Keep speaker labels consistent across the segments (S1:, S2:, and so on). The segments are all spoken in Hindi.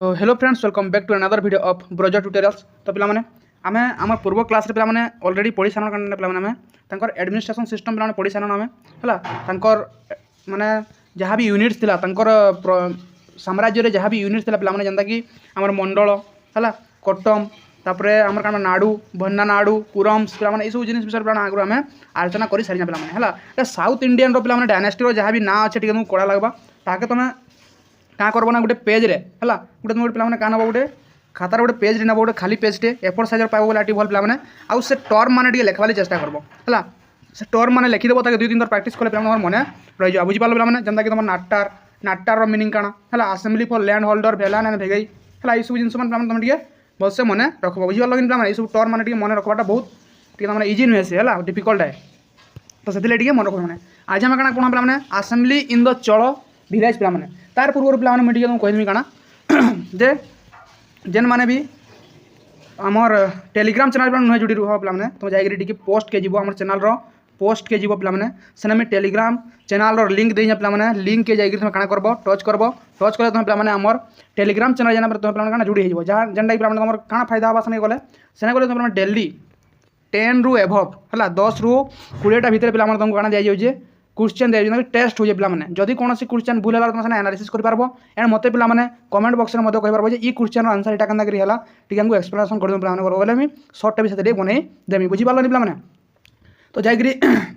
S1: तो hello friends, welcome back to another video of browser tutorials. तो पे आम आम पूर्व क्लास पे ऑलरेडी पढ़ी सारे पे एडमिनिस्ट्रेशन सिस्टम पे पढ़ी सारे आम है माने जहाँ भी यूनिट्स थिला साम्राज्य जहाँ भी यूनिट्स थिला पे जनता कि आम मंडल है कटम तापर आम क्या नाड़ू भन्ना नाड़ू पुरम्स पे ये सब जिन विषय पे आगे आम आलोचना कर सारी पे साउथ इंडियन पे डायनेस्टी जहाँ भी ना अच्छे टी कड़ा लगवा ताके तुम क्या करब ना गोटे पेज्रे है गोटे तुम गोटे पे क्या नब गोटे खातार गोटे पेज नब गोटे खाली पेजटे एफोर साइज पाइब बोले भल पे आउ से टर्म मैंने लिखवाली चेष्टा करब है से टर्म मैंने लिखिदेव ताकि 2-3 थर प्राक्ट कले पे मन रही जाए बुझीपाल पे जनता कि तुम नाटार मिनिंग काଣା है आसेम्बली फॉर लैंड होल्डर भेलान एंड भेगई है ये सब जिन तुम टे भलसे मन रख बुझीपाल कि ये सब टर्म मैंने मन रखा बहुत इजी नुहे से है डिफिकल्ट है तो से मन रख मैंने आज आम क्या कौन पे आसेम्बली इन द चल भिलेज पे तार पूर्व पे मुझे तुमको कहदेवी काଣା जे जेन माने भी आमर टेलीग्राम चैनल पे नुहे जोड़ी रुह पे तुम जाकि पोस्ट के जीव आम चैनल पोस्ट के जीव पे से टेलीग्राम चैनल लिंक दे पे लिंक के जाकि तुम क्या करब टच कले तुम पे आमर टेलीग्राम चैनल जेना तुम पे जोड़ी हो जहाँ जेनटा कि तुम क्या फायदा हाँ से गले से गले तुम डेली 10 रू एभव है 10 रू 20टा भितर पे तुमको क्या दी जाए क्वेश्चन दे टेस्ट हो पे जदि कौन क्वेश्चन भूल है तुम एनालिसिस कर पार एंड मत पे कमेंट बॉक्स में कही पार ये क्वेश्चन आंसर यहाँ के टी एक्सप्लेनेशन कर बोले मुझे सर्ट भी से बनई देमी बुझीपारे पे तो जाकि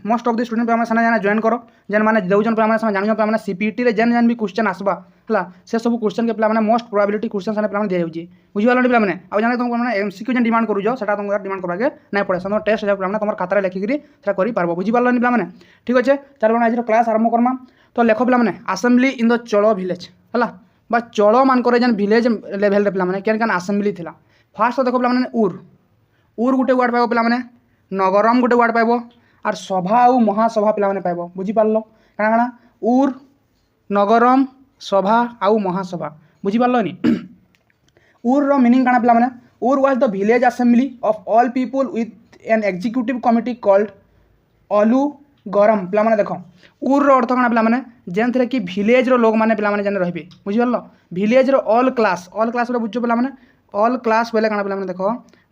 S1: मोस्ट ऑफ द स्टूडेंट पे जाना जॉइन करो जेन मैंने देउछन पे जान पे सीपीटी जेन जेन भी क्वेश्चन आसवा है से सब क्वेश्चन के पे मोस्ट प्रोबेबिलिटी क्वेश्चन पे दी जाऊँगी बुझीपारे पे आउ जाने तुम एमसीक्यू जेन डिमांड करूँ से तुमको डिमांड करवाके नहीं पड़े तुम टेस्ट पे तुम खातार लिखिकी कर बुझीपारे पे ठीक अच्छे चलो आज क्लास आरंभ करमा तो लेख पे आसेम्बली इन द चल भिलेज है चल मानक जेन भिलेज लेवल पे क्या आसेम्बली थी फास्ट देख पे उर गोटे वार्ड पाइब पे नगरम गोटे वार्ड पाइब आर सभा आउ महासभा पे पाइब बुझीपार क्या उर नगरम सभा आउ महासभा बुझीपार नी उर रो मीनिंग काଣା पे उर was the village assembly of all people with an executive committee called अलू गरम पे देख उर रो अर्थ काଣା पे जेन थे कि विलेज रो लोग मैंने पे जेन रही बुझीपार विलेज रो ऑल क्लास बुझ पे ऑल क्लास बोले काଣା पे देख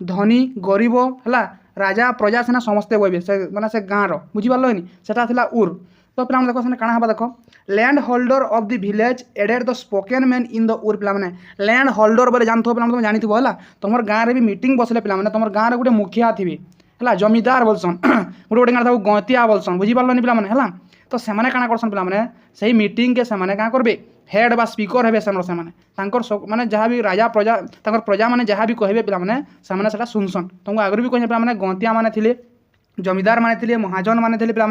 S1: धनी गरीब है राजा प्रजा सेना समस्ते बहबे से माने से गाँव बुझीपार नी सेटा थिला उर तो पे देख से काଣା देख land holder of the village added the spoken man in the Ur पे लैंड होल्डर बोले जानथो पे तुम जानी है तुम गाँव में भी मीटिंग बसले पे तुम गाँव गोटे मुखिया थी है जमीदार बोलसन गोटे गोटे गाँव गतिया बोलसन बुझीपार नी पे है तो से क्या करसन पे से मीटिंग के से क्या करेंगे हेड बा स्पीकर हे से माने जहाँ भी राजा प्रजा प्रजा मैंने जहाँ भी कहे पे सुनसन तुमको आगुरी भी कहे पे गंतिया मैंने थे जमीदार मैंने महाजन मैंने थे पे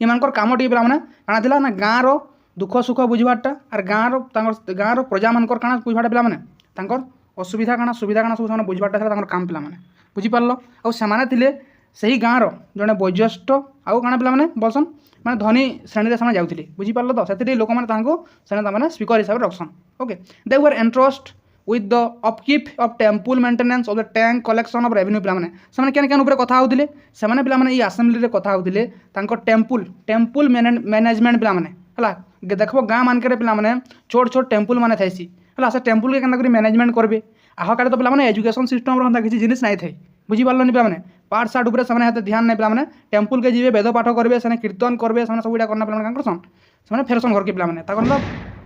S1: इन कम टी पे क्या ना गाँव दुख सुख बुझाटा आर गाँव प्रजा मान क्या बुझाटा पे असुविधा क्या सुविधा क्या सब बुझाटा काम पे बुझीपार आने से ही गाँव जड़े वयोज्येष्ठ आउ क्या पे बोलसन मैं धनी श्रेणी से जाऊँगी बुझीपार तो से लोक मैंने स्पीकर हिसाब से रखसन okay they were entrust with the upkeep of temple maintenance of the tank collection of revenue पे क्या क्या कथा होते से आसेम्बली कथा होते टेम्पल मैनेजमेंट पे है देख गाँ मानक पे छोट छोट टेम्पल मैंने थी है से टेम्पल के क्या मैनेजमेंट करेंगे आह काले तो पे एजुकेशन सिस्टम रहा किसी जिनिस नहीं थे बुझीपार नी पे पाठ साठ उपर से ध्यान नहीं पे टेम्पल के जी वेद पाठ करेंगे से कीर्तन करेंगे सब करना पे क्या करसन से फेरसन घर के पे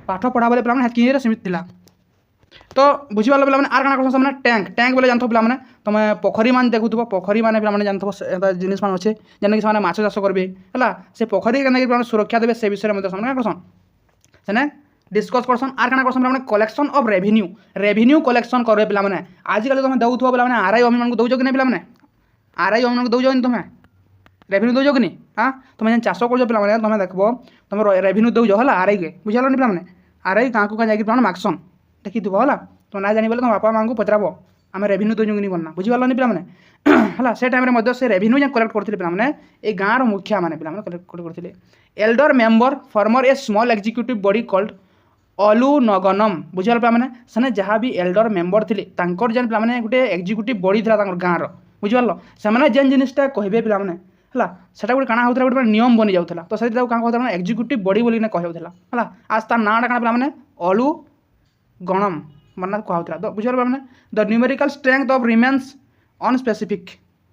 S1: पाठ पढ़ा बोले पे सीमित था तो बुझीपार पे आर क्या करसन टैंक टैंक बोले जानते पे तुम पोखरी मान देखुव पोखरी मैंने पे जानते जिनिस मान अच्छे जेन कि माछ चाष करेंगे है से पोखरी के सुरक्षा देवे से विषय में क्या करसन से डिस्कस करसन आर क्या करसन पे कलेक्शन ऑफ रेवेन्यू कलेक्शन करेंगे पे आजिकल तुम दौथ पे आरआई अमी मान दौच कि नहीं पे आरआई अमी मान दौच तुम्हें रेवेन्यू दौच कि नहीं हाँ तुम जेन चाष कर पे तुम देख तुम रेवेन्यू दौच है आरआई के बुझाल नी पे आरआई क्या क्या जाकि मागसन देखी है तुम ना जानी बोले तुम बापा माँ को पचराब आम रेवेन्यू दौच कि नहीं बोलना बुझीपार नी पे है से टाइम से रेवेन्यू जेन कलेक्ट करते पे ये गाँव मुखिया मैंने कलेक्ट करते एल्डर मेम्बर फॉर्मर ए स्मॉल एग्जीक्यूटिव बॉडी कॉल्ड अलू नगनम बुझाल पे से जहाँ भी एल्डर मेम्बर थे जेन पे गोटे एग्जीक्यूटिव बॉडी था गाँव बुझीपार से जेन जिनिसटा कहे पे है से गोटे काଣା होता गोटे नियम बनी जाऊला तो से क्या कहता एग्जीक्यूटिव बॉडी बोली कहला है आज तार नाटा क्या पे अलू गणम मानना कहूला तो बुझे मैंने the numerical strength of remains unspecific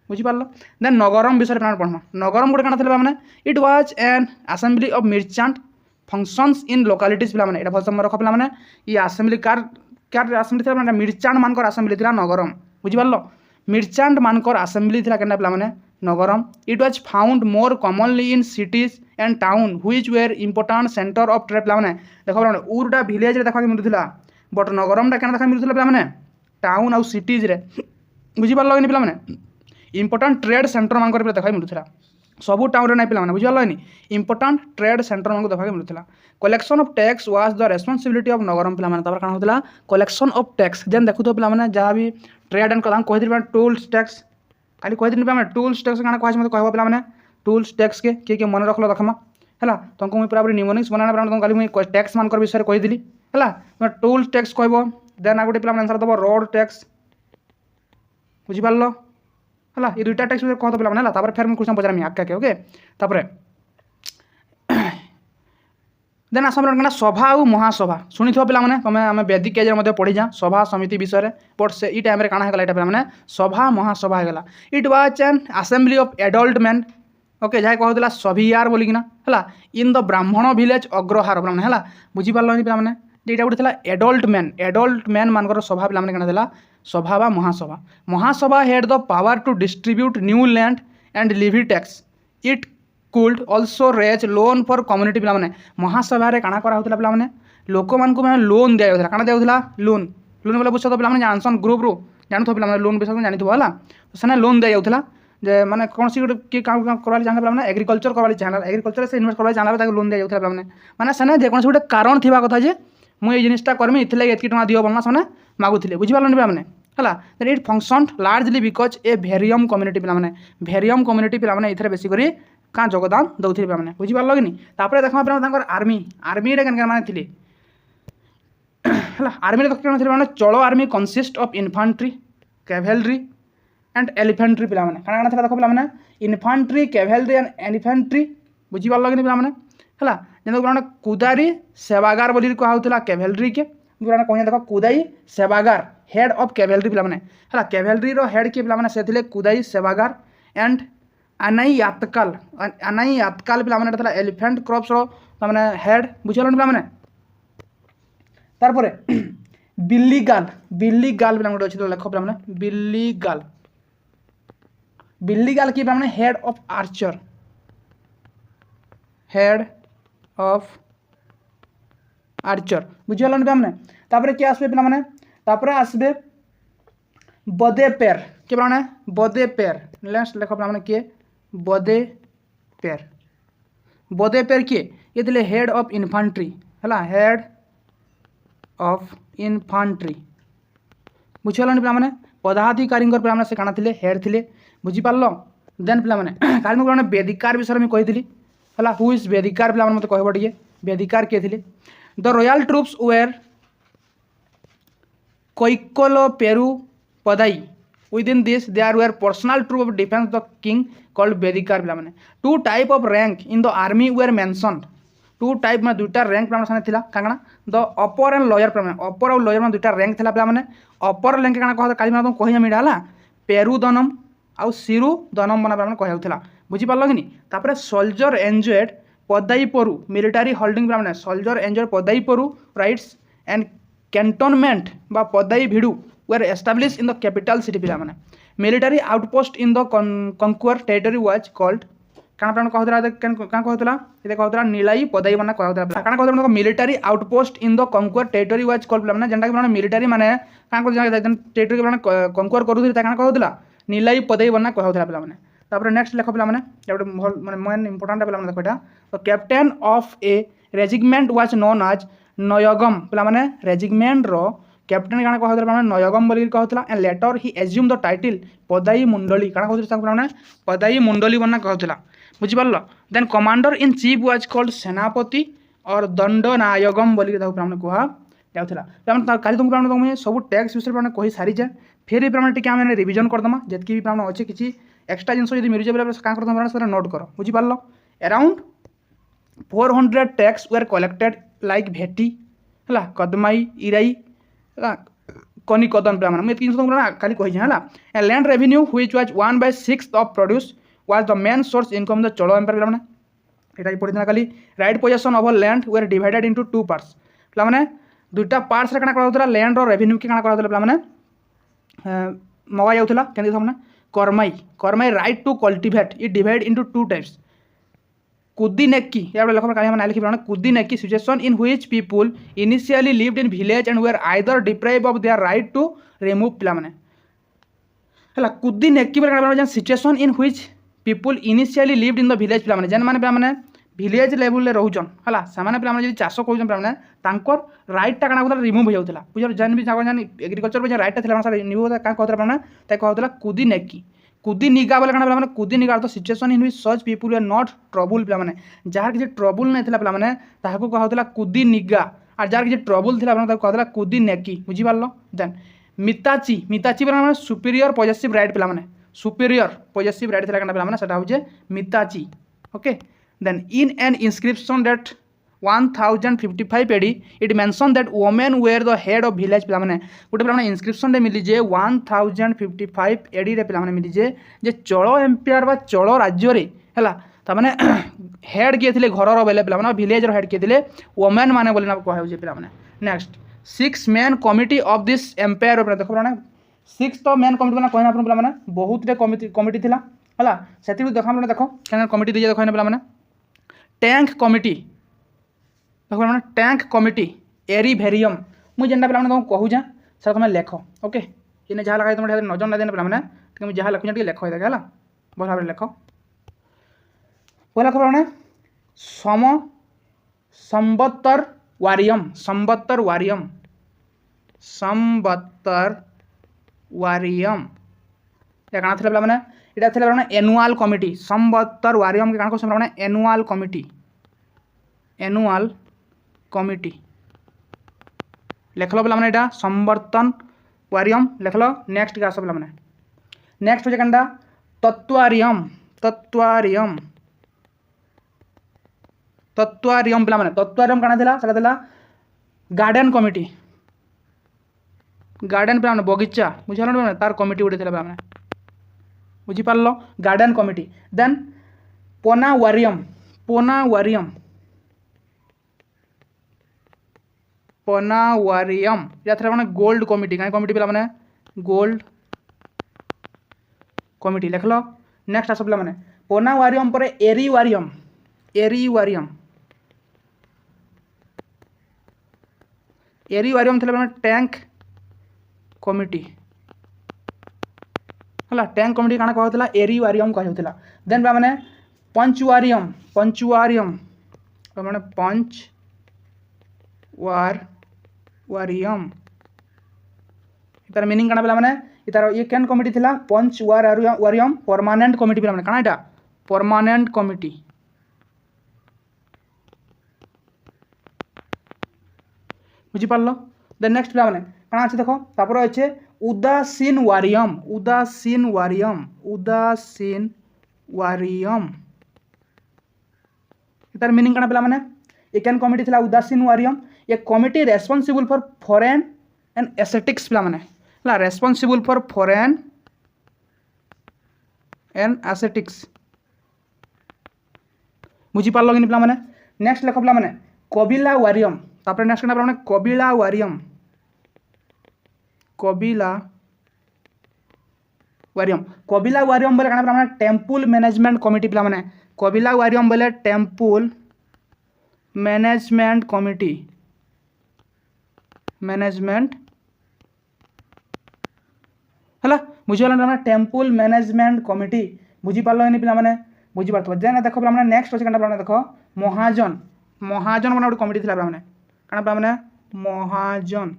S1: बुझिपार देन नगरम विषय पे पढ़मा नगरम गोटे काना था मैंने it was an assembly of merchant functions in localities पे मैंने भलसे रख पे मैंने ये असेंबली कार कार असेंबली था मर्चेंट मानकर असेंबली था नगरम बुझिपार मर्चेंट मानकर असेंबली था के मैंने Nagaram it was found more commonly in cities and town which were important centre of trade पे देख पे उर्टा विलेज देखा मिलूला बट नगरमटा क्या देखा मिलूला पे टाउन आउ सिटीज रे बुझिपार कि पे इंपोर्टेंट ट्रेड सेंटर मान देखा मिलूला सबू टाउन ना पे बुझिपार इंपोर्टेंट ट्रेड सेंटर मान देखा मिलूला collection of tax was the responsibility of Nagaram पे कौन होता कलेक्शन ऑफ टैक्स जेन देखु पे जहाँ भी ट्रेड एंड कही टोल्स टैक्स खाली कही पे टोल्स टैक्स क्या कह कह पे टोल्स टैक्स के किए मन रख देखमा है तुमको मुझे पूरा निमोनिक्स बनाना तुमको खाली मुझे टैक्स मान विषय कहीदी है तुम टोल टैक्स कह देन आ गए पे आंसर दब रोड टैक्स बुझिपार है ये दुईटा टैक्स कह पे है फिर मुझे क्वेश्चन पचार आगे के ओके देन आस सभा और महासभा शुणी पे तुम आम वैदिक एज पढ़ी जा सभा समिति विषय बट से ई टाइम काना है पे मैंने सभा महासभा होगा it was an assembly of adult man okay जहाँ कहला सभियार बोलिकिना है इन द ब्राह्मण विलेज अग्रहार पे है बुझिपार पे जेटा गोटे एडल्ट मैन मानकर सभा पे क्या सभा बा Mahasabha Mahasabha had the power to distribute new land and levy tax it could also raise loan for community पे महासभा काଣା कराला पे लोक मान लोन दिया क्या दिया लोन लोन बोले बुझ पे जानसन ग्रुप रू जानू पे लोन विषय में जानू है से लोन दिया जाऊला जे मैंने कौन सी गोटे काम करवा चाहता पे एग्रीकल्चर करवा चाहला एग्रीकल्चर से इन्वेस्ट करवा चाहला लोन दिया जाऊला पे मैंने से जेकोसी गोटे कारण थी कथा जे मुझे जिनटा करमी इतने एतकी टଙ୍କା दियो बोलना से मागुले बुझिपारे पे है it function largely because a Variyam community पे भेरियम कम्युनिटी पे ये बेसिक क्या योगदान दौरे पे बुझिपार कि तापर देखा पे आर्मी आर्मी माने थी आर्मी देखा चलो army consist of infantry cavalry and elephantry पे क्या देख पे इन्फांट्री कैवेलरी एंड एलिफेंट्री बुझिपार कि पे है जेना कुदारी सेवागार बोली कहला कैवेलरी के कह देख कुदाई सेवागार हेड ऑफ कैवेलरी पे है कैवेलरी हेड किए पे से कुदाई सेवागार एंड आनाई यातकाल पे एलिफेंट क्रॉप्स मैंने हेड बुझल पे तारपरे बिल्लीगाल बिल्लीगाल पे गोटे अच्छे लेख पे बिल्लीगाल बिल्लीगाल किए पे head of Archer head of Archer बुझल पे तापर किए आसबे पे तापर आसबे बदे पेर के पे बदे पेर नेक्स्ट लेख पे किए बदे पेर किए ये थे हेड ऑफ इन्फांट्री है हेड ऑफ इन्फांट्री बुझल पे पदाधिकारी पे से काना थे हेड थे बुझिपार देन पे खाली वेदिकार विषय में कही है हु इज वेदिकार पे मत कह टे वेदिकार किए थे द रॉयल ट्रूप्स वेर कोइकोलो पेरू पदाई within this there were personal troop of defence the king called वेदिकार पे two type of rank in the army were mentioned two type में दुईटा रैंक पे था क्या द अपर एंड लोयर पे अपर और लोयर में दुईटा रैंक था पे अपर रैंक क्या कहता तुम कही मीडा पेरू दनम आउ सिरु दनम बना कहला बुझिपार कि तापर सोल्जर एंजॉयड पदाई परू मिलिटारी होल्डिंग पे सोल्जर एंजॉयड पदाई परू राइट्स एंड कैंटोनमेंट बा पदाई भिडू वेर establish in the capital city पे military outpost in the conquer territory was called क्या कहला ये कहला नीलाई पदाई बना कहला military outpost in the conquer territory was called पे जेनटा कि मिलिटारी माने टेरिटरी कंक्वर करूला नीलाई पदाई बना कहला पे तापर नेक्स्ट लेख पे गोटे मेन इंपोर्टाट पे देख तो captain of a regiment was known as Nayagam पे रेजिमेंट रो कैप्टेन क्या कहला नयगम बोली कहला and later he assume the title पदाई मुंडली क्या कहते पदाई मुंडली बना कहला बुझिपार then commander in chief was called Senapati और दंडनायगम बोली कह जाऊला खाली तुमको सब टैक्स विषय में कही सारी जाए फिर भी आम रिविजन करदमा जितकी भी अच्छे किसी एक्स्ट्रा जिन जब मिल जाए क्या कर नोट कर बुझिपार around 400 taxes were collected like भेटी है कदमाई इराई कनिकदन पे मैं जिन खाली कही है land revenue which was 1/6 of produce was the main source income the Chola empire पे यहाँ पढ़ी खाली right possession of land were divided into 2 parts पे दुईटा पार्ट्स क्या लैंड रेवेन्यू की पे मगा जाऊला के कर्माई कर्माई right to cultivate it divide into 2 types कुदी नेक्की या लेख ना लिखी कुदी नेक्की situation in which people initially lived in village and were either deprive of their right to remove पे है कुदी नेक्की situation in which people initially lived in the village पे जेन मैंने विलेज लेवल रोचन है से चाष कर राइटा क्या रिमूव हो जाता बुझे जेन भी एग्रीकल्चर राइटा रिमूव कहला कुदी नेक्की कुदी निगा बोले क्या पे कुदी निगा तो situation in which such people are not trouble पे जार किसी ट्रबुल नहीं पे कहला कुदी निगा और जार किसी ट्रबुल थी कहला कुदी नेकी बुझीपार देन मिताची मिताची बोले सुपीरियर पॉजिटिव राइट पे सुपीरियर पॉजिटिव राइट थी क्या पे मिताची okay then in an inscription date 1055 AD it mention that women were the head of village पे गोटे पे इंस्क्रिप्शन मिली जे 1055 AD रे पे मिली जे चलो एम्पायर बा चलो राज्य रे है ताने हेड किए थे घर बेले पे विलेज हेड किए थे वोमेन माने बोली कहे पे next 6 main committee of this empire देख पे 6 तो मेन कमिटी कहना पे बहुत कमिटी थी है से देख देख क्या कमिटी दीजिए देख पे टैंक कमिटी देखो टैंक कमिटी एरिभेरियम मुझे जेनटा पे तुमको कहूँ सर तुम लेख ओके इन जहाँ लगा तुम नजर ना देने पे मुझे जहाँ लिखुँ लेख है भल भाव लेख लेख पे सम संबत्तर वारियम संबत्तर वारियम संबत्तर वारियम या क्या थे पे यहाँ थे एनुअल कमिटी संबत्तर वारियम के क्या एनुअल कमिटी एनुअल कमिटी लिखल पे यहाँ संवर्तन वारियम लिखल नेक्स्ट क्या सब पे नेक्स्ट हो क्या तत्वारियम तत्वारियम तत्वारियम पे तत्वारियम क्या था गार्डन कमिटी गार्डन पे बगीचा बुझे तार कमिटी गोटे पे बुझीपार गार्डन कमिटी देन पोनावारियम पोनावारियम पोनावारियम या थे गोल्ड कमिटी कहीं कमिटी पे गोल्ड कमिटी लिख लो नेक्स्ट आस पे पोनावारियम पर एरिवारियम एरिवारियम एरिवारियम थे टैंक कमिटी है टैंक कमिटी क्या कहला एरिवारियम कहला देन पे पंचवारियम पंचवारियम मैंने पंच वारियम तार मीनिंग क्या पे तार ये कैन कमिटी थी पंच वारियम परमानेंट कमिटी पे क्या यहाँ परमानेंट कमिटी बुझीपार देन नेक्स्ट पे क्या अच्छे देख तापर अच्छे उदासीन वारियम उदासीन वारियम उदासीन वारियम तार मीनिंग क्या पे ये कैन कमिटी थी उदासीन वारियम ये committee responsible for foreign and aesthetics पे responsible for foreign and aesthetics बुझीपार कि पे नेक्स्ट लिख पे कबिला वारियम तापर नेक्स्ट क्या पे कबिला वारियम कबिला वारियम कबिला वारियम बोले क्या टेम्पल मैनेजमेंट कमिटी पे कबिला वारियम बोले टेम्पल मैनेजमेंट कमिटी मैनेजमेंट है बुझीपार टेम्पल मैनेजमेंट कमिटी बुझीपार पे बुझीपार जेन देख पे नेक्स्ट अच्छे क्या देख महाजन महाजन गोटे कमिटी थी पे क्या महाजन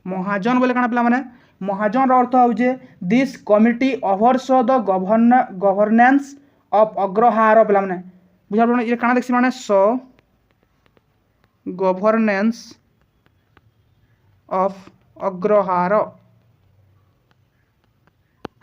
S1: महाजन बोले क्या पे महाजन अर्थ हूँ this committee oversees the governance of agrahara पे बुझा ये क्या देखी मैंने सो गवर्नेंस ऑफ अग्रहार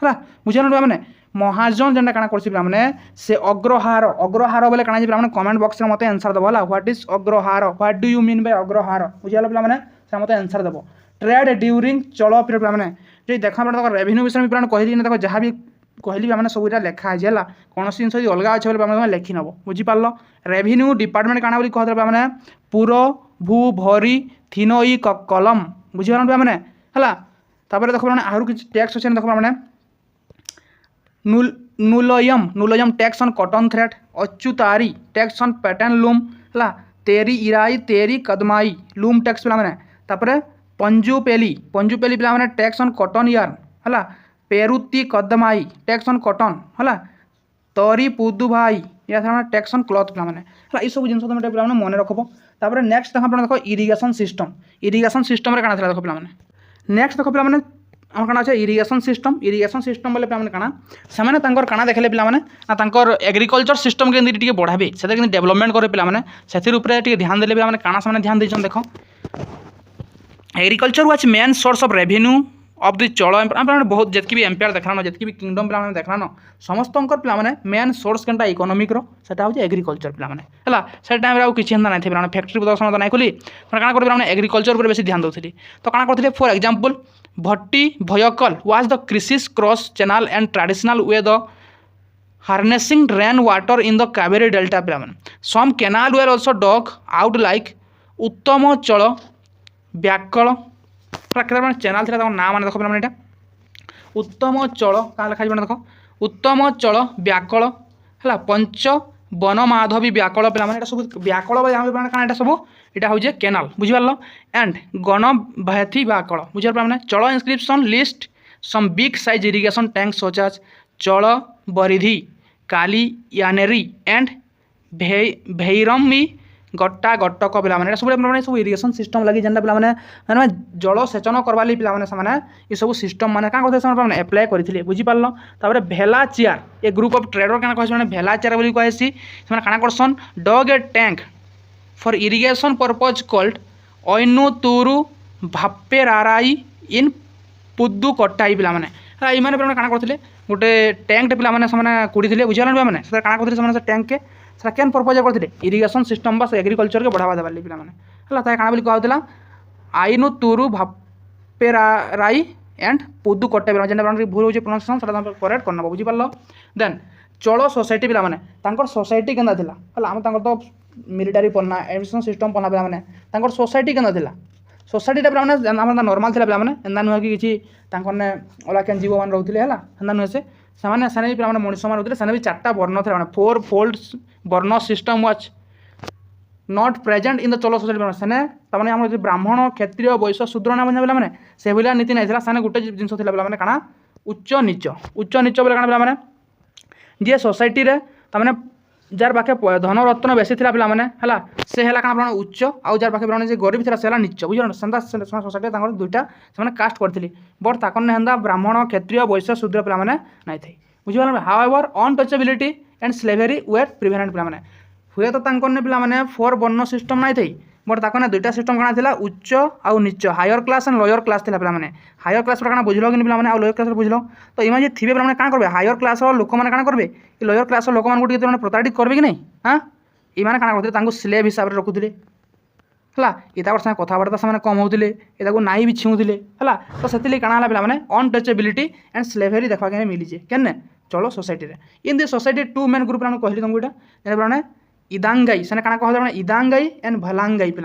S1: है बुझा पे महाजन जेनटा क्या कर से अग्रहार अग्रहार बोले क्या कमेंट बॉक्स में मत आंसर दब what is agrahara what do you mean by agrahara बुझा पे मत आंसर दब ट्रेड ड्यूरिंग चल पीरियड पे जो देखा पे रेवेन्यू विषय पे कहली ना जहाँ भी कहली मैंने सब इटा लिखा है है कौन जिन अलग अच्छे बोले लिखी नब बुझीपार रेवेन्यू डिपार्टमेंट काଣା बोली कहते मैंने पुर भू भरी थीन ई कलम बुझीपार मैंने है देख मैंने आहर किसी टैक्स अच्छे देख मैंने नुलयम टैक्स ऑन कॉटन थ्रेड अच्युतारी टैक्स ऑन पैटर्न लूम है तेरी इराई तेरी कदमाई लूम टैक्स पे मैंने पंजुपेली पे मैंने टैक्स ऑन कॉटन यार्न है पेरुती कदमाई टैक्स ऑन कॉटन है तरी पुदुभाई या टैक्स ऑन क्लॉथ पे मैंने सब जिन तुम पे मन रखब तापर नेक्स्ट देख इरिगेशन सिस्टम काଣା देख पे नेक्स्ट देख पे आम काଣା अच्छे इरिगेशन सिस्टम बोले पे काଣା से काଣା देखले पे ना एग्रीकल्चर सिस्टम के बढ़ाबे से डेवलपमेंट करे पे से ध्यान देले पे काଣା से ध्यान देछन देख agriculture was main source of revenue of the चल बहुत जितकी भी एम्पायर देखलान जितकी भी किंगडम पे देखलान समस्त पे मेन सोर्स केनटा इकोनॉमिक रोटा हूँ एग्रीकल्चर पे से टाइम आउ किसी ना नहीं फैक्ट्री प्रदर्शन ना खोली क्या कर एग्रीकल्चर पर बेसी ध्यान दूसरी तो क्या करते फॉर एग्जांपल भट्टी भयकल was the crisis cross channel and traditional way the harnessing rain water in the Kaveri delta पे some canal were also dug out like उत्तम चल व्याकल चैनल थी ना मैंने देख पे उत्तम चल क्या लिखा देख उत्तम चल व्याकल है पंच वन माधवी व्याकल पे सब व्याकल क्या सब यहाँ हूँ केनाल बुझीपार एंड गण भैथी व्याकल बुझीपार पे चल inscription list some big size irrigation tank such as चल बरिधी काली यानेरी एंड भैरमी गट्टा गट्टक पे सब इरिगेशन सिस्टम लगी जेनटा पे जल सेचन करवाली पे ये सब सिस्टम मैंने क्या करते एप्लाय करते बुझीपार भेला चेयर ए ग्रुप ऑफ ट्रेडर क्या कहे भेला चेयर बोली कहेसी क्या करसन dug a tank for irrigation purpose called ओइनु तुरु भाप्पेराराई इन पुदु कट्टाई पे मैंने क्या करते गोटे टैंक पे कुड़ी बुझे मैंने क्या करते टैंक के केन पर्पज करते इरिगेशन सिस्टम बस एग्रीकल्चर के बढ़ावा देवाली पे क्या बोली कहला आईनु तुरु भाप्पेराराई एंड पुदु कट्टाई जेन भूल हो प्रोनाउंसिएशन से करेक्ट करना बुझीपार देन चल सोसाइटी पे सोसाइटी केना थिला आम तो मिलिटारी पढ़ना एडमिशन सिस्टम पढ़ना पे सोसाइटी केना सोसाइटी पे नॉर्मल थी पे एंदा नुह कि किसी अलग केन जीव मान रोते है एंदा नुहे से पे मनुष्य मान रोते भी 4टा वर्ण थे 4 फोल्ड वर्ण system was not present in the चलो सोसाइटी सेने आम ब्राह्मण क्षत्रिय वैश्य शूद्र ना पे से भाया नीति नहीं था गोटे जिन पे क्या उच्च नीच बोले क्या जी सोसाइटी तमें जार पाखे धन रत्न बेसी थी पे से क्या उच्च आउ जार पाखे जे गरीब थी से नीच बुझल सोसाइटी 2टा से कास्ट करते बट ताक हेन्दा ब्राह्मण क्षत्रिय वैश्य शूद्र पे नहीं थे बुझे however untouchability and slavery were prevalent पे हुए तो पे 4 वर्ण सिस्टम नहीं थी बट ताक 2टा सिस्टम क्या उच्च आउ नीच higher class and lower class थी पे हायर क्लास क्या बुझल कि पे लोअर क्लास बुझल तो इमें थे पे क्या करेंगे हायर क्लास लोक मैंने क्या करेंगे लोअर क्लास लोक मैंने प्रताड़ित करेंगे कि नहीं हाँ ये क्या करते स्लेव हिसाब से रखुले है ये कथबार्ता से कम होते ये नाई भी छुँले है तो से क्या पे अनटचेबिलिटी एंड स्लेवेरी देखा मिली के चलो society in the society 2 main group कहली तुमको यहाँ इदांगाई से क्या कहते इदांगाई एंड भलांगाई पे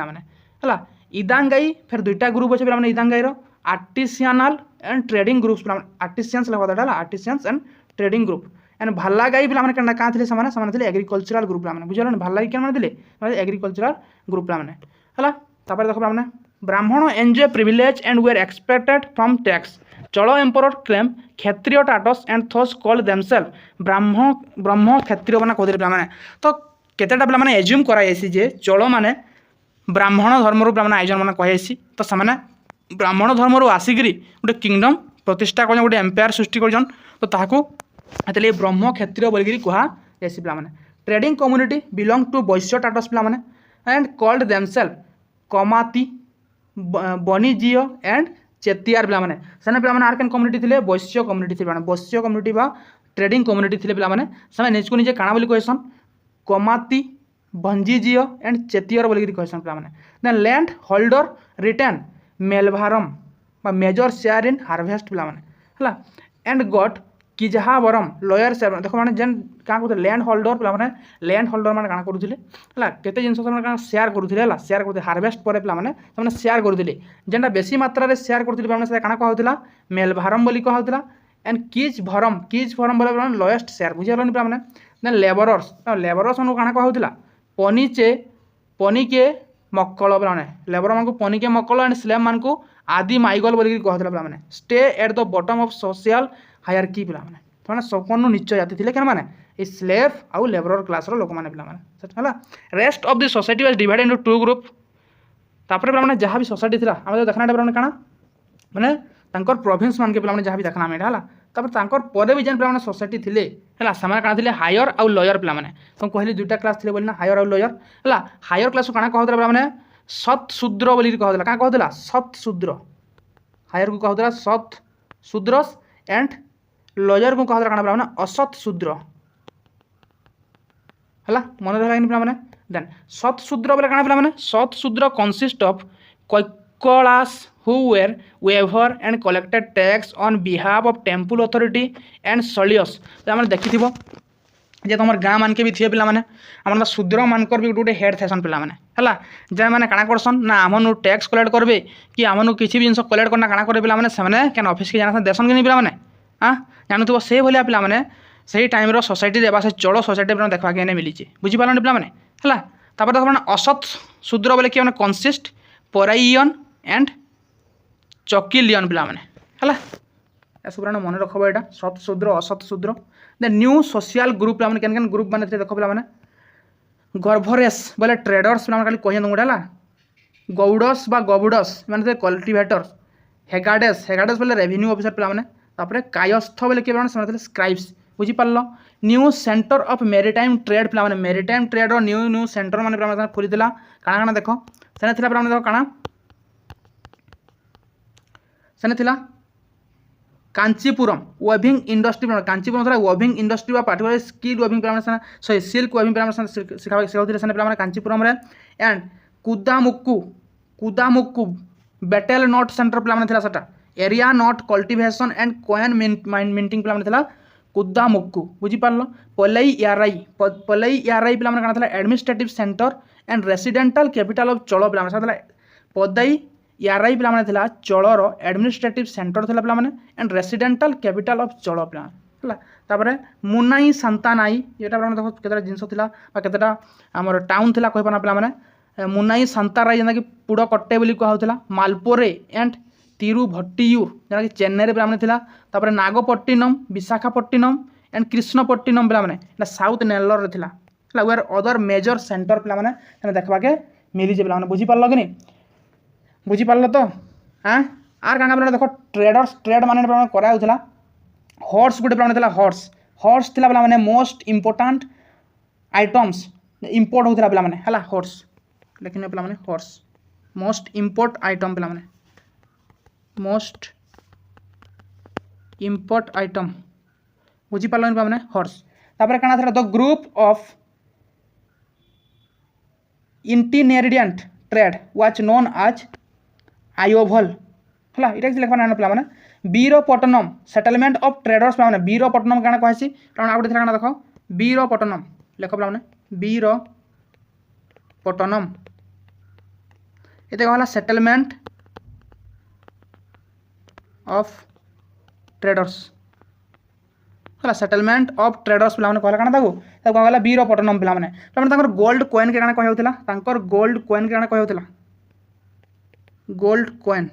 S1: है इदांगाई फिर 2टा ग्रुप अच्छे पे Idangai artisanal and trading groups artisans लगा artisans and trading group and Valangai पे क्या थे एग्रीकल्चरल ग्रुप पे बुझे भलागाई क्या थे एग्रीकल्चरल ग्रुप पे है देख पे Brahmin enjoy privilege and were expected from tax चलो emperor claim Kshatriya status and thus called themselves Brahma Kshatriya मैंने कहते पे तो केतेटा पे एज्यूम कराई जे चलो मैंने ब्राह्मण धर्म पे आयोजन मैंने कही तो से ब्राह्मण धर्म आसिक गोटे किंगडम प्रतिष्ठा कर गोटे एम्पायर सृष्टि कर तो ताकू ब्रह्म क्षत्रिय बोलिकी कहुसी पे ट्रेडिंग कम्युनिटी बिलोंग टू वैश्य टाटस पे एंड कॉल्ड देमसेल्फ कमाती बनिजीय एंड चेतियार पे से पे आर केन कम्युनिटी थे वैश्य कम्युनिटी थे वैश्य कम्युनिटी ट्रेडिंग कम्युनिटी थे पे निजको निजे काଣା बोली कहसन कमाती भंजीजीय एंड चेतियर बोलिकी कहसन पे then land holder return melvaram major share in harvest पिला माने हला and got kilvaram lower share देखो माने जेन का कहते लैंड होल्डर पिला माने लैंड होल्डर माने काना करूथिले हला केते जिंस माने काना शेयर करूथिले हला शेयर करते हार्वेस्ट परे पिला माने तमने शेयर करूथिले जेनटा बेसी मात्रा रे शेयर करूथिले पिला माने से काना कहउथिला मेलभारम बोली कहउथिला एंड किज भरम बोले पिला लोएस्ट शेयर बुझियलनि पिला माने देन लेबरर्स माने काना कहउथिला पनिके मक्कल पिला माने लेबर मानकु पनिके मक्कल एंड स्लेव मानकु आदि माइगल बोली कहउथिला पिला माने stay at the bottom of social hierarchy पिला माने तो संपूर्ण नीच जाति थिले केन माने ए स्लेव आउ लेबरर क्लास रो लोक माने पिला माने हला rest of the society was divided into two group तापर पिला माने जहां भी सोसाइटी थिला हम देखना पिला माने काना माने तांकर प्रोविंस मान के पिला माने जहां भी देखना मेडा हला तापर तांकर परे भी जेन पिला माने सोसाइटी थिले हला समान काना थिले हायर आउ लोअर पिला माने तो कहली दुटा क्लास थिले बोली ना हायर आउ लोअर हला हायर क्लास काना कहतला पिला माने सत शूद्र बोली कहतला का कहतला सत शूद्र हायर को कहतला सत शूद्रस एंड लॉयर को कहतला काना पिला माने असत शूद्र हला मन रहला पिला माने देन सत शूद्र बोले काना पिला माने सत Shudra consist of Kaikolas who were waiver and collected tax on behalf of temple authority and solios तो हम देखिथिबो जे तुम गाँ मान के भी थे पिला माने हमर शूद्र मानकर भी गोटे हेड थेसन पिला माने हला जे माने काना करसन ना हमनु टैक्स कलेक्ट करबे कि हमनु किछि भी जिंस कलेक्ट करना काना करे पिला माने से माने केन ऑफिस के जाना देसन कि नहीं पिला माने हां जानथबो से भलिया पिला माने सही टाइम रो सोसाइटी देबा से चलो सोसाइटी पर देखबा के ने मिली छे बुझि पालन पिला माने हला तापर देखो माने असत शूद्र बोले कि माने कंसिस्ट पराइयन एंड चकिलियन पिला माने हला सब मन रखब यहाँ सत शूद्र असत शूद्र द न्यू सोशल ग्रुप पिला माने केन ग्रुप माने देखो पिला माने गर्भरेस बोले ट्रेडर्स पिला माने कहि दम गोडा गौडस बा गबुडस माने कल्टीवेटर्स हेगाडेस बोले रेवेन्यू ऑफिसर पिला माने तापरे कायस्थ बोले के माने समझले स्क्राइब्स बुझी पारलो new centre of maritime trade पिला माने मेरीटाइम ट्रेड रो न्यू सेंटर माने पिला माने खोली दिला काना काना देखो सेने थिला पिला माने देखो काना सेने थिला कांचीपुरम वेविंग इंडस्ट्री कांचीपुरम थला वेविंग इंडस्ट्री बा पार्टिकुलर स्किल वेविंग पिला माने सॉरी सिल्क वेविंग पिला माने सिखाउथिले सेने पिला माने कांचीपुरम रे एंड कुदामुक्कू बेटेल नॉट सेंटर पिला माने थिला सटा area not cultivation and coin minting पिला माने थिला कुदामुक्कू बुझी पारलो पलई याराई पिला माने काना थिला administrative centre and residential capital of चलो पिला माने थिला पदई याराई पिला माने थिला चलर एडमिनिस्ट्रेटिव सेंटर थिला पिला माने एंड रेसिडेंटल कैपिटल ऑफ चलो पिला हला तापरे मुनाई सांतानाई एटा पिला माने देखो केतरा जिंस थिला बा केतरा हमर टाउन थिला कहि पाना पिला माने मुनाई सांताराई जेना कि पुडो कट्टे बोली कहउथिला मालपोरे एंड तिरुभट्टियूर जेना कि चेन्नई रे पिला माने थिला तापरे नागपट्टिनम विशाखापट्टिनम एंड कृष्णपट्टिनम पिला माने एटा साउथ नेल्लोर रे थिला हला वेयर अदर मेजर सेंटर पिला माने तने देखबा के मिली जे पिला माने बुझी पारलो कि नहीं बुझी पारलो तो हां आर कांगा पिला देखो ट्रेडर्स ट्रेड माने पिला माने करा होथिला हॉर्स गुटे पिला माने थिला हॉर्स थिला पिला माने मोस्ट इंपोर्टेंट आइटम्स इंपोर्ट होथिला पिला माने हला हॉर्स लेकिन पिला माने हॉर्स मोस्ट इंपोर्ट आइटम पिला माने मोस्ट इंपोर्ट आइटम बुझी पारलो पिला माने हॉर्स तापर काना थिला the group of itinerant trade was known as Ayyavole हला इटा कि लिखबा ना पिला माने बीरपट्टनम सेटलमेंट ऑफ ट्रेडर्स पिला माने बीरपट्टनम काना कहसी काना आउटे थिला काना देखो बीरपट्टनम लिखो पिला माने बीरपट्टनम एते कहला सेटलमेंट ऑफ ट्रेडर्स हला सेटलमेंट ऑफ ट्रेडर्स पिला माने कहला काना ताको कहला बीरपट्टनम पिला माने ताकर गोल्ड कॉइन के काना कहउथिला ताकर गोल्ड कॉइन के काना कहउथिला गोल्ड कॉइन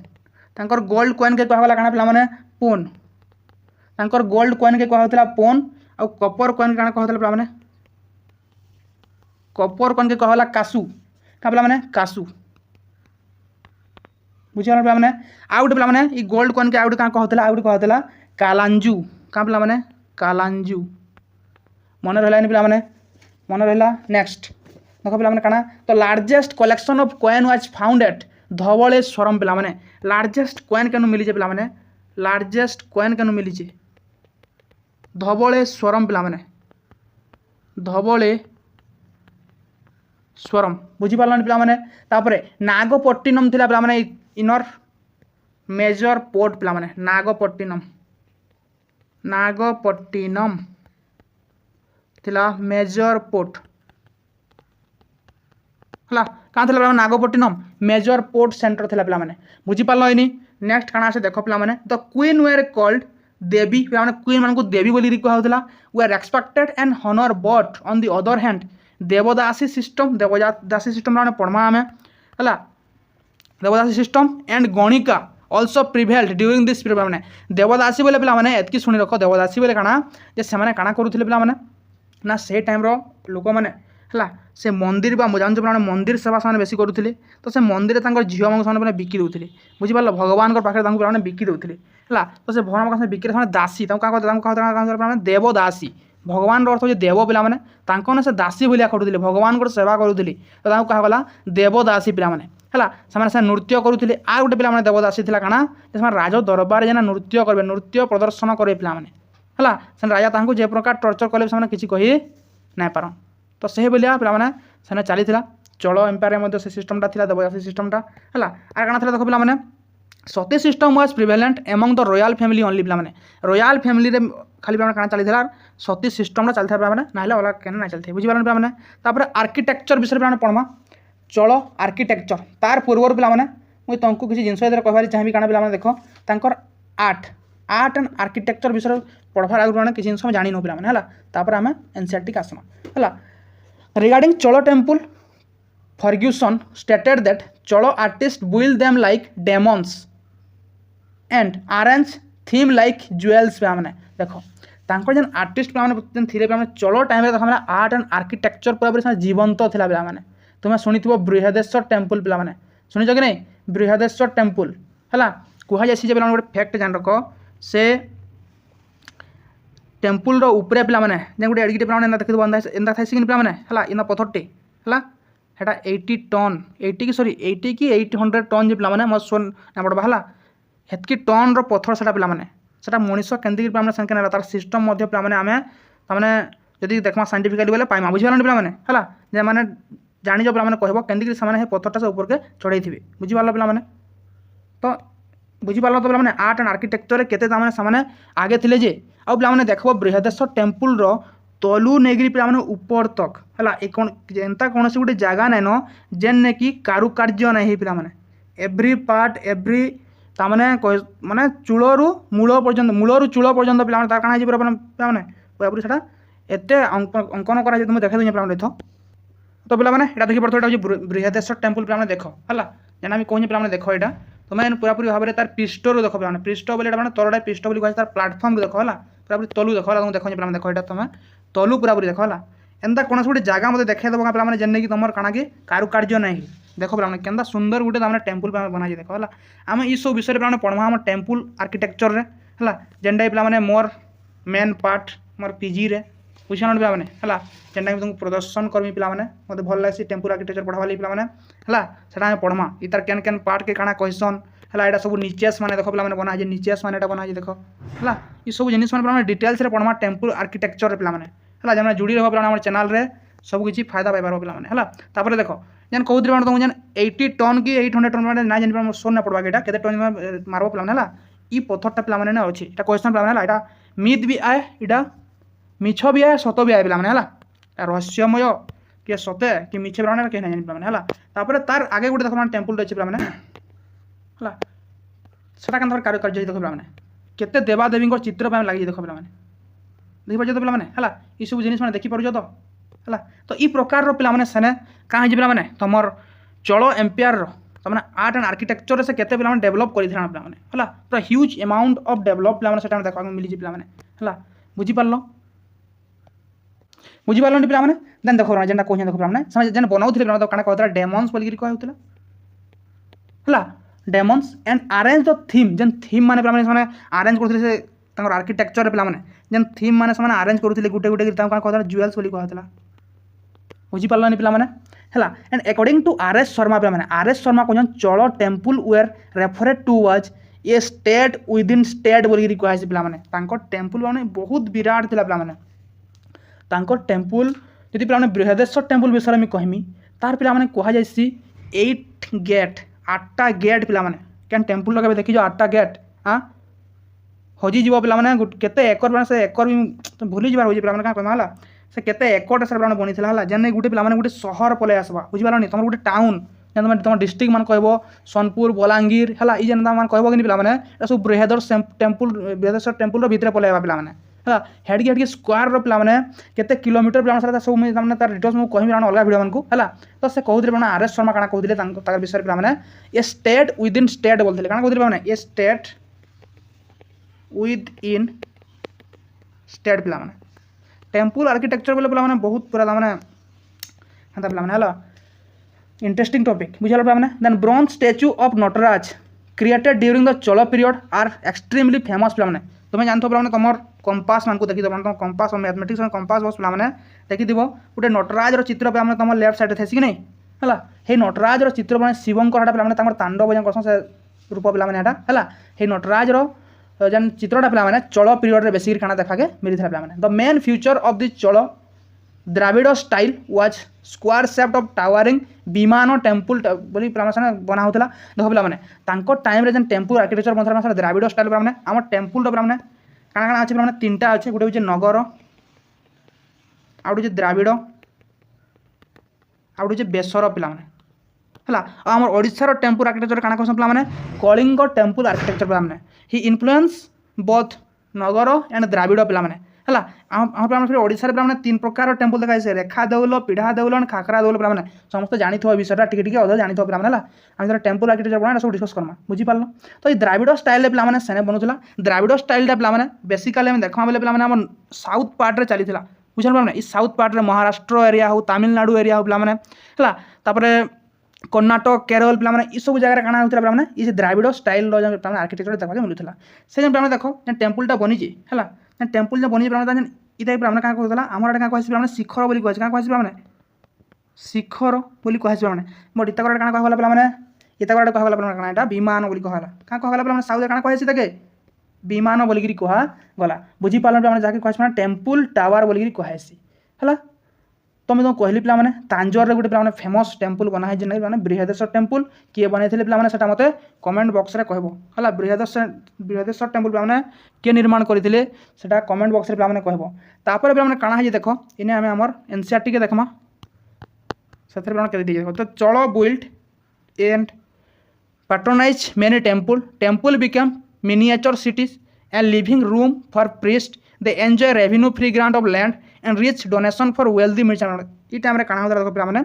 S1: तांकर गोल्ड कॉइन के कहला काना पिला माने पोन तांकर गोल्ड कॉइन के कहउथिला पोन आ कॉपर कॉइन के काना कहउथिला पिला माने कॉपर कॉइन के कहला कासू का पिला माने कासू बुझिया पिला माने आउट पिला माने ई गोल्ड कॉइन के आउट का कहउथिला कालांजू का पिला माने कालांजू मन रहला नि पिला माने मन रहला नेक्स्ट देखो पिला माने काना तो largest collection of coin was found at Dhavaleshwaram पिला माने लार्जेस्ट कॉइन केनु मिली जे पिला माने लार्जेस्ट कॉइन केनु मिली जे धवलेश्वरम पिला माने धवलेश्वरम बुझी पारलन पिला माने तापरे नागपट्टिनम थिला पिला माने इनर मेजर पोर्ट पिलाने नागपट्टिनम नागपट्टिनम थिला मेजर पोर्ट हला कहाँ थिला नागपट्टिनम मेजर पोर्ट सेंटर थिला पिलाने बुझीपार इनी नेक्स्ट काଣା आसे देख पिलाने the queen were called Devi पिलाने क्वीन मान को देवी बोली कहला were respected and honour but on the other hand devadasi system माने पढ़मा आमे हला devadasi system and ganika also prevailed during this period माने देवदासी बोले पिला माने एतकी सुनी रख देवदासी बोले काଣା जे से माने काଣା करूथिले पिला माने ना से टाइम रो लोक माने हला से मंदिर बा जानछु पिला मंदिर सेवा से बेसी करूथिले तो से मंदिर तांकर झियो माने माने बिकी दउथिले बुझि पारलो भगवान को पाखे तांको पिला बिकी दउथिले हला तो से भगवान को बिकी से दासी तांको का देवदासी भगवान अर्थ हो देव पिला माने तांको ने से दासी बोलिया करूथिले भगवान को सेवा करूथिले तो तांको कहा गला देवदासी पिला माने हला से नृत्य करूथिले आ गोटे पिला माने देवदासी थिला काଣା जे राज दरबार जेना नृत्य करबे नृत्य प्रदर्शन करे पिला माने हला से राजा तांको जे प्रकार टर्चर कले से किछि कहि नै पारन तो से बोलिया पिला माने सेने चलीथिला चलो एम्पायर मध्ये से सिस्टमटा थिला देवदासी सिस्टमटा हला आ काଣା थिला देखो पिला माने sati system was prevalent among the royal family only पिला माने रॉयल फैमिली रे खाली पिला काଣା चलीथिला सती सिस्टमटा चलथा पिला माने नाले वाला केन नै चलथे बुझि पारन पिला माने तापर आर्किटेक्चर विषय पिला माने पढमा चलो आर्किटेक्चर तार पूर्वर पिला माने मुई तुमको किसी जिनस इधर कहबारी चाहिए काଣା पिला माने देखो तांकर आर्ट एंड आर्किटेक्चर विषय पढ़वार आगु माने किसी जिनस जानि न पिला माने हला तापर हमें एनसीईआरटी आसमा हला रिगार्डिंग चलो टेम्पल फर्ग्यूसन स्टेटेड दैट चलो artist build them like Demons and arrange theme like jewels पिला माने देखो तांकर जेन आर्टिस्ट पिला माने थिले पिला माने चलो टाइम रे देखो माने आर्ट एंड आर्किटेक्चर पूरा जीवंत थिला पिला माने तुम्हें शुणिथिबो बृहदेश्वर टेम्पल पिला माने शुनिछ कि नहीं बृहदेश्वर टेम्पल हला कुहा जासी जे पिला गोटे फैक्ट जान रख से टेम्पल रो ऊपरे पिला माने जे गोटे एडगिटे पिला माने देखिबो एंदा थाइसिन पिला माने हला इना पत्थरटे हला हेटा 80 टन 80 की सॉरी 80 की 800 टन जे पिला माने म सोन ना बड हला हेतकी टन रो पत्थर सेटा पिला माने सेटा मनीष केंदी पिला माने संके ना तार सिस्टम मध्ये पिला माने आमे त माने जदी देखमा साइंटिफिकली बोले पाइमा बुझि पारन पिला माने हला जे माने जानी पिला माने कहबो केंदी से माने हे पत्थरटा से ऊपर के चढ़ाई थिबे बुझि पारला पिला माने तो बुझि पारला तो पिला माने आर्ट एंड आर्किटेक्चर रे केते तामाने सामाने आगे थिले जे आ पिला माने देखबो बृहदेश्वर टेम्पल रो तलु नेगिरी पिला माने ऊपर तक हला ए कोन जेंता कोनसी गुटे जागा नै न जेन ने की कारुकार्य नै हे पिला माने एवरी पार्ट एवरी तामाने माने चूळरू मूळ चूळ पर्यंत पिला माने तार काना जे पिला माने पूरा सेटा एते अंकन करा जे तुम देखै दुनिया पिला माने तो पिला माने एटा देखि पड़थो एटा बृहदेश्वर टेम्पल पिला माने देखो हला जेना मी कोहि पिला माने देखो एटा तुमे पूरा पूरी भाबरे तार पृष्ठ रो देखो पिला माने पृष्ठ बोले एटा माने तलडा पृष्ठ बोली कहै तार प्लेटफॉर्म देखो हला पूरा पूरी तलु देखो हला तुम देखो पिला माने देखो एटा तुमे तलु पूरा पूरी देखो हला एंदा कोनस गुटे जागा मते देखाइ दबो पिला माने जेने कि तमर काना के कारुकार्य नै देखो पिला माने केंदा सुंदर गुटे तामने टेम्पल बना जे देखो हला आमे ई सब विषय पिला माने पढमा हम टेम्पल आर्किटेक्चर रे हला जेंडा पिला माने मोर मेन पार्ट मोर पीजी रे बुझान पिला माने हला जेंडा तुम प्रदर्शन करमी पिला माने मते भल लागसी टेम्पल आर्किटेक्चर पढवा ले पिला माने हला सेटा हम पढमा इतार केन केन पार्ट के काना कहसन हला एटा सब नीचेस माने देखो पिला माने बना जे नीचेस माने एटा बना जे देखो हला ई सब जिनिस माने पिला माने डिटेल्स रे पढमा टेम्पल आर्किटेक्चर रे पिला माने हला जेना जुड़ी रहबो पिला हमर चैनल रे सब किछि फायदा पाइ पारो पिला माने हला तापर देखो जेन कहउद्री माने तुम जेन 80 टन की 800 टन माने ना जेन पिला सोन ना पडबा केटा केते टन मारबो पिला माने हला ई पत्थरटा पिला माने ना अछि एटा क्वेश्चन पिला माने हला एटा मिथ भी आए एटा मिछ भी आए सत भी आए पिला माने हला रहस्यमय के सते कि मिछ पिला माने के ना जानि पिला माने हला तापर तार आगे गुटे देखो माने टेम्पल अछि पिला माने हला सेटा कन कारो कार्य देखो पिला माने केते देवा देवी को चित्र पाए लागि देखो पिला माने देखि पाजो पिला माने हला ई सब जिनिस माने देखि पारजो तो हला तो ई प्रकार रो पिला माने सने काहे जे पिला माने तमर चलो एम्पायर रो तमने आर्ट एंड आर्किटेक्चर से केते पिला माने डेवलप करि थिला पिला माने हला पूरा ह्यूज अमाउंट ऑफ डेवलप पिला माने सेटा देखा मिली जे पिला माने हला बुझि पारलो पिला माने देन देखो जेना कोहि देखो पिला माने समझ जेन बनाउथिले पिला तो काना कहतला डेमन्स बोली कहि कहउथिला हला demons and arrange the theme जेन थीम माने पिला माने अरेंज करथिले से तांकर आर्किटेक्चर पिला माने जेन थीम माने समान अरेंज करूथिले गुटे गुटे तां का कहतला ज्वेल्स बोली कहतला बुझि पारलानी पिला माने हला and according to R S Sharma पिला माने आरएस शर्मा कोन चलो temple were referred to was a state within state बोली कहै पिला माने तांकर टेम्पल माने बहुत विराट थिला पिला माने तांकर टेम्पल यदि पिला माने बृहदेश्वर टेम्पल विषय में कहमी तार पिला माने कहै जायसी 8 गेट 8टा गेट पिला माने कैन टेम्पल के देखी 8टा गेट हाँ हजिଯିव पे केते एकर से एकर भी भूली जबार हो पे क्या कहमा से केते एकड़ से पे बनी है जेने गोटे पे गोटे सहर पलि आसवा बुझिपारनी तुम गोटे टाउन तुम तुम डिस्ट्रिक्ट मान कह सोनपुर बलांगीर है ये मैंने कह कि पे सब बृहदर टेम्पल बृहदेश्वर टेम्पल भितर पलि पे है हेडकी हेडकी स्क्वायर पे केते किलोमीटर पे सब मैंने तार डिटेल्स मुझे कह अलग भिडियो मानक है तो से कहते पे आर एस शर्मा क्या कहते विषय पे ए स्टेट विदिन स्टेट बोलते क्या कहते ए स्टेट विद इन स्टेट पे टेम्पल आर्किटेक्चर बोले पे बहुत पूरा मैंने हेता पे इंटरेस्टिंग टॉपिक बुझल पे then bronze statue of Nataraja created during the Chola period are extremely famous पे तुम्हें जानते पे तुम कंपास मान को देखी तुम कंपास और मैथमेटिक्स में कंपास बस पे देखी गोटे नटराज चित्र पे तुम लेफ्ट साइड थे कि नहीं है हे नटराज चित्र पे शिवंकर पे तांडव जन करसन से रूप पे है नटराज जेन चित्रटा पे चोल पीरियड बेसिक काना देखा के मिली था पे the main future of the Chola Dravida style was square shaped of towering विमान टेम्पल बोली बना होता देख पे टाइम जेन टेम्पल आर्किटेक्चर बनता द्राविड़ स्टाइल पे आम टेम्पल पे काଣା अच्छे पे 3टा अच्छे गोटे हूँ नगर आउट द्राविड़ आउट बेसर पे है आम ओडिशार टेम्पल आर्किटेक्चर काଣା कहसन पे कलिंग टेम्पल आर्किटेक्चर पे he influence both Nagara and Dravida पे है आम फिर ओडिशा पे 3 प्रकार टेम्पल देखा रेखा देउल पीढ़ा देउल खाकरा देउल पे समस्त जानी विषयटा टी अध जानी पे आम टेम्पल आर्किटेक्चर पढ़ा सब डिस्कस करमा बुझीपार तो ये द्राविड़ स्टाइल पे सेने बनूला द्राविड़ स्टाइल पे बेसिकाली देखा बेले पे साउथ पार्ट में चली बुझल पे साउथ पार्ट में महाराष्ट्र एरिया हो तमिलनाडु एरिया हो पे कर्णाटक केरल पे ये सब जगह काଣା होता पे ये द्राविड़ स्टाइल आर्किटेक्चर देखा मिलूला से पे देख टेम्पलटा बनी है टेम्पल जो बनी पे ये पे क्या कहला आम क्या कहे शिखर बोली कहे पे शिखर बोली कहे बट इतना क्या कहला पे इतना कहला पे विमान बोली कहला क्या कहला पे साउथ क्या कहे देखे विमान बोलिकी कहगला बुझीपार पे जहाँकि कहे टेम्पल टावर बोलिकी कहेसी है तो मैं तुमको कहली पे तांजोर गोटे पे फेमस टेम्पल बना है जेन बृहदेश्वर टेम्पल किए बनई थे पे से मत कमेंट बॉक्स में कहब है बृहदेश्वर टेम्पल पे किए निर्माण करते कमेंट बॉक्स में पे कहब तापर पे काଣା है देख इने आम आमर एनसीईआरटी के देखमा से तो Chola built and patronise many temple became miniature cities and living room for priest they enjoy revenue free grant of land and rich donation for wealthy merchant ये टाइम काଣା होता देखो पे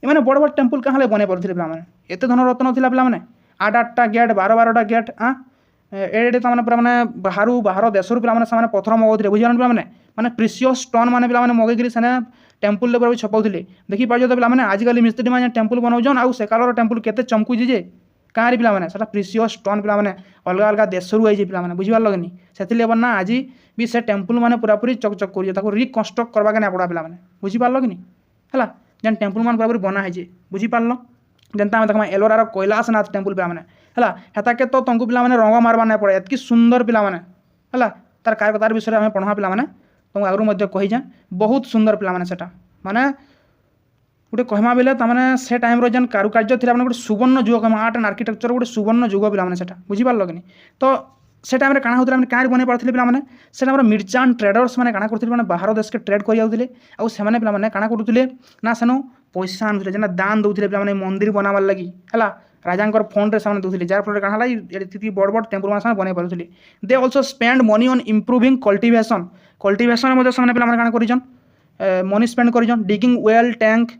S1: ये बड़ बड़ टेम्पल क्या बने पड़े पे एत धन रत्न था पे 8-8टा गेट 12-12टा गेट एडे तो मैंने बाहर देशरू पे पथर मगाऊे बुझे पे मैंने प्रिसियस स्टोन मैंने पे मगेकरी से टेम्पल भी छपाऊे देखी पार्ज तो पे आजिकल मिस्त्री मैंने टेम्पल बनाऊन आउ से कालर टेम्पल केते चमकुची जे कहाँ पे से प्रिसियस स्टोन पे अलग अलग देशरू आई पे बुझीपार लगनी से ना आज भी से टेम्पल मैंने पूरापूरी चकचक कर रिकन्स्ट्रक्ट करवा के पड़ा पे बुझीपार लगनी है जेन टेम्पल मान पूरापूरी बना है बुझीपार जनता देखा एलोरार कैलाशनाथ टेम्पल पे है हेताके तो तुमको पे रंग मारवा नहीं पड़े एतकी सुंदर पे है तार विषय में पढ़ा पे तुमको आगु कही जाए बहुत सुंदर पे से माने गोटे कहमा बेले से टाइम जेन कारुकार्य थी गोटे सुवर्ण जुग कहमा आर्ट एंड आर्किटेक्चर गोटे सुवर्ण जुग पे बुझीपार लगनी तो से टाइम क्या होता है क्या बन पारे पे से मिर्चांट ट्रेडर्स मैंने क्या करते बाहर देश के ट्रेड कर जाते आउ से पे क्या करुले ना सेनु पैसा आनुले जेना दान दौले पे मंदिर बनावार लगी है राजा फंड से दूसरे जार फल क्या बड़ बड़ टेम्पल मैंने बन पारे they also spend money on improving cultivation पे मनी स्पेंड कर digging well tank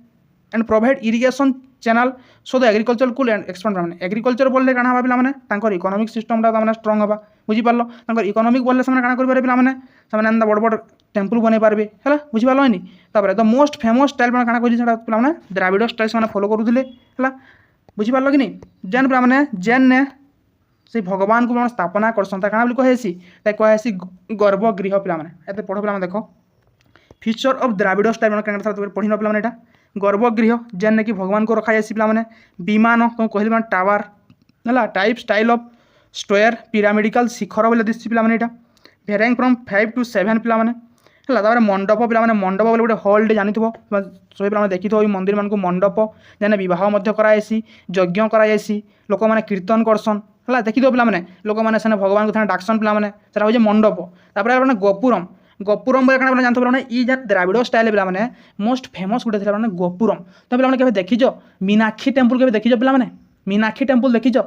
S1: and provide irrigation channel so the agriculture कुल एक्सपेंड पे एग्रीकल्चर बोले क्या हाँ पे इकोनॉमिक सिस्टम स्ट्रंग हाँ बुझीपार इकोनॉमिक बोले से क्या करें बड़ बड़ टेम्पल बन पारे है बुझीपार नहीं द मोस्ट फेमस स्टाइल क्या द्राविड़ स्टाइल से फॉलो करूले है बुझीपार कि नहीं जेन पे जेन ने से भगवान को स्थापना करसन क्या कहेसी कहेसी गर्भगृह पे पढ़ पे देख फ्यूचर ऑफ द्राविड़ स्टाइल पढ़ी न पे गर्भगृह जेन कि भगवान को रखा जाए पे विमान तुम कहली टावर है type style of square pyramidical shikhara बोले दिशा पे भेरिंग फ्रॉम 5 to 7 पे मंडप पे मंडप बोले गोटे हॉल जानी सब पे देखी थो मंदिर मान मंडप जेने बहुत करासी यज्ञ करासी लोक मैंने कीर्तन करसन है देखी दो पे लोक मैंने से भगवान को डाक्सन पे से हूँ मंडप तापर गोपुरम गोपुरम बोले क्या जानते पे ई जेन द्राविड़ स्टाइल पे मोस्ट फेमस गोटे थे गोपुरम तो पे देखीच मीनाक्षी टेम्पल के देखीच पे मीनाक्षी टेम्पल देखीच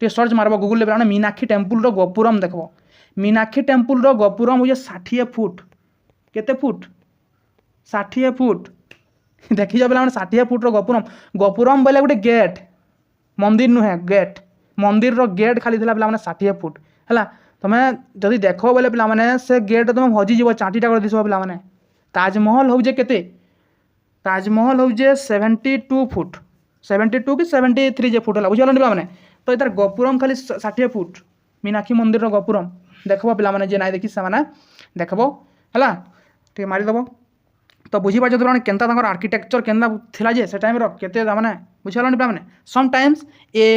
S1: टे सर्च मारब गूगल पे मीनाक्षी टेम्पल गोपुरम देख मीनाक्षी टेम्पल गोपुरम हूँ 60 फुट केते फुट 60 फुट देखीच पे 60 फुट गोपुरम गोपुरम बोले गोटे गेट मंदिर नुहे गेट मंदिर गेट खाली था पे 60 फुट है तुम्हें जदि देख बोले पे से गेट तुम हजिज चाटीटा कर दिश पे ताजमहल हूँ के ताजमहल हूँ 72 फुट 72 कि 73 फुट है बुझे पे तो इधर गोपुरम खाली 60 फुट मीनाक्षी मंदिर गोपुरम देखो पे जे ना देखी से देखब है ठीक मारिदेव तो बुझीपार पे केन्ता आर्किटेक्चर केन्ता थिला जे से टाइम केते मैंने बुझे पे sometimes a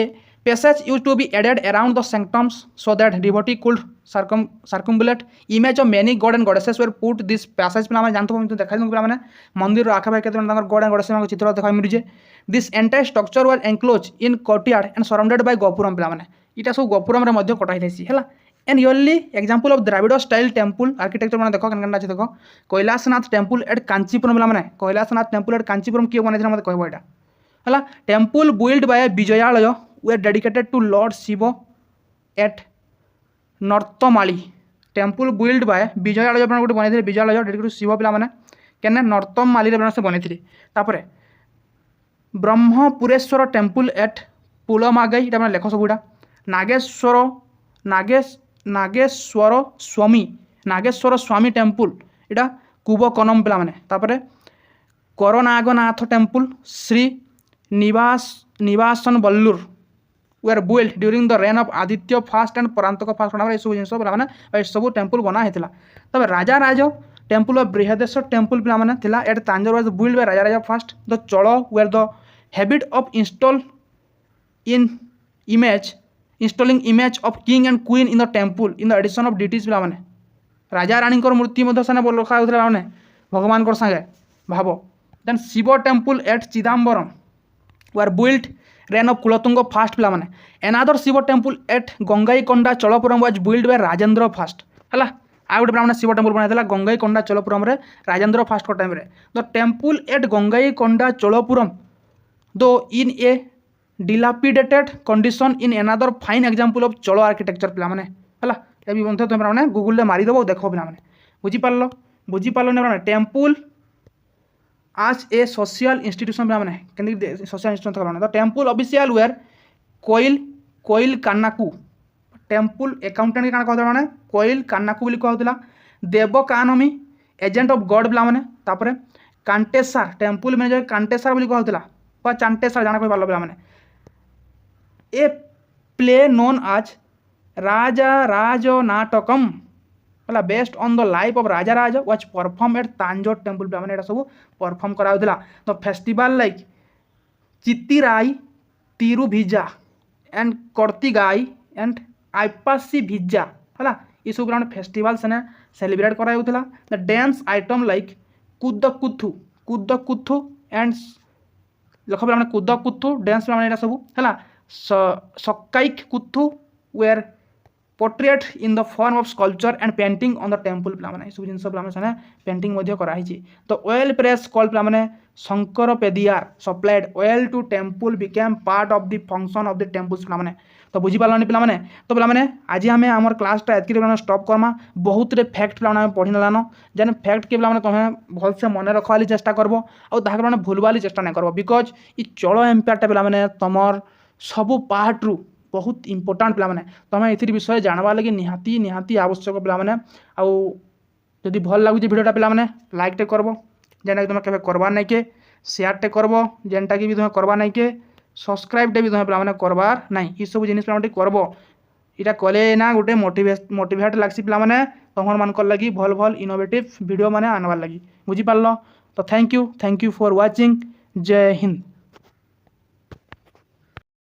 S1: passage used to be added around the sanctums so that devotee could circumambulate image of many god and goddesses were put this passage पे जानते हो देखा पे मंदिर आखा पाखे गॉड एंड गोडेस चित्र देखा मिलूजे this entire structure was enclose in courtyard and surrounded by gopuram पे इटा सब गोपुरम रे मध्य कटा होइथि है and early example of Dravida style temple architecture मैंने देख केन अच्छे देख कैलाशनाथ टेम्पल एट कांचीपुरम पे कैलाशनाथ टेम्पल एट कांचीपुरम किए बनाई मतलब कहब यहाँ है temple build by Vijayalaya were dedicated to Lord Shiva at Narttamalai temple build by Vijayalaya गोटे बनई विजयालय डेडिकेटेड टू शिव पे क्या नर्तमाली से बनई तापर ब्रह्मपुरेश्वर टेम्पल एट पुलमागई इटा लेख सबूटा नागेश्वर नागेश्वर स्वामी टेम्पल इटा कुबकनम पे करनागनाथ temple Srinivasanallur were built during the reign of Aditya first and Parantaka first ये सब जिन पे सब टेम्पल बना होता तब Rajaraja temple of Brihadeshwara temple पे at Tanjore was build by Rajaraja first the Chola were the habit of installing image of king and queen in the टेम्पल इन द एडिशन ऑफ डिटीज पे राजा रानी मूर्ति रखा होता भगवान संगे भाव then Shiva temple at Chidambaram were built reign of Kulothunga first पे another Shiva temple at Gangaikonda Cholapuram was build by Rajendra first है आ गए पे शिव टेम्पल बनाई गंगाईकोंडा चोलपुरम राजेंद्र फास्ट को time the temple at Gangaikonda Cholapuram though in a dilapidated condition in another fine example of Chola architecture पे है भी बंधु तुम गूगल मारिदेव देख पे बुझीपार temple as a social institution पे social institution the temple official were कोइल कान्नाकू टेम्पल अकाउंटेंट के कहते कोइल कान्नाकू कहला देवकानमी एजेंट ऑफ गॉड पे कांटेसार टेम्पल मैनेजर कांटेसार कहला चांटेसार जाना पार पे ए play known as Rajaraja Natakam based on the life of Rajaraja was perform at Tanjore temple पे सब परफॉर्म कराउला the festival like Chithirai Thiruvizha and Karthigai and Aippasi Vizha है ये सब फेस्टिवल से सेलिब्रेट कराउला the dance item like Kuttakuthu and लख पे कुद्दकुथु डांस पे सब है Sakkaikuthu were portrait in the form of sculpture and painting on the temple पे सब जिन पेंटिंग कराई तो ऑयल प्रेस कॉल पे Sankarappadiyar supplied oil to temple became part of the function of the temples पे तो बुझीपारे पे तो पे आज आम आम क्लासटा एतक स्टॉप करमा बहुत फैक्ट पे पढ़ी नालान जेन फैक्ट के पे तुम्हें भलसे मन रखवाली चेष्टा करब और भूलवाली चेष्टा नहीं करब बिकज ये चोल एम्पायरटा पे तुम सबू पार्ट रू बहुत इंपोर्टाट पे तुम ए विषय जानवा लगे निहाती निहाती आवश्यक पे आदि भल लगुच भिडियोटा पे लाइक टे करब जेनटा तुम केवे करवा नहीं के शेयर टे करब जेनटा कि तुम करवा नहीं के सब्सक्राइब टे भी तुम पे करवार ना ये सब जिन पे करब इटा कले ना गोटे मोटिवेट लग्सी पे तुम मान लगी भल भल इनोवेटिव वीडियो माने आनवार लगी बुझीपार तो थैंक यू फॉर वाचिंग जय हिंद।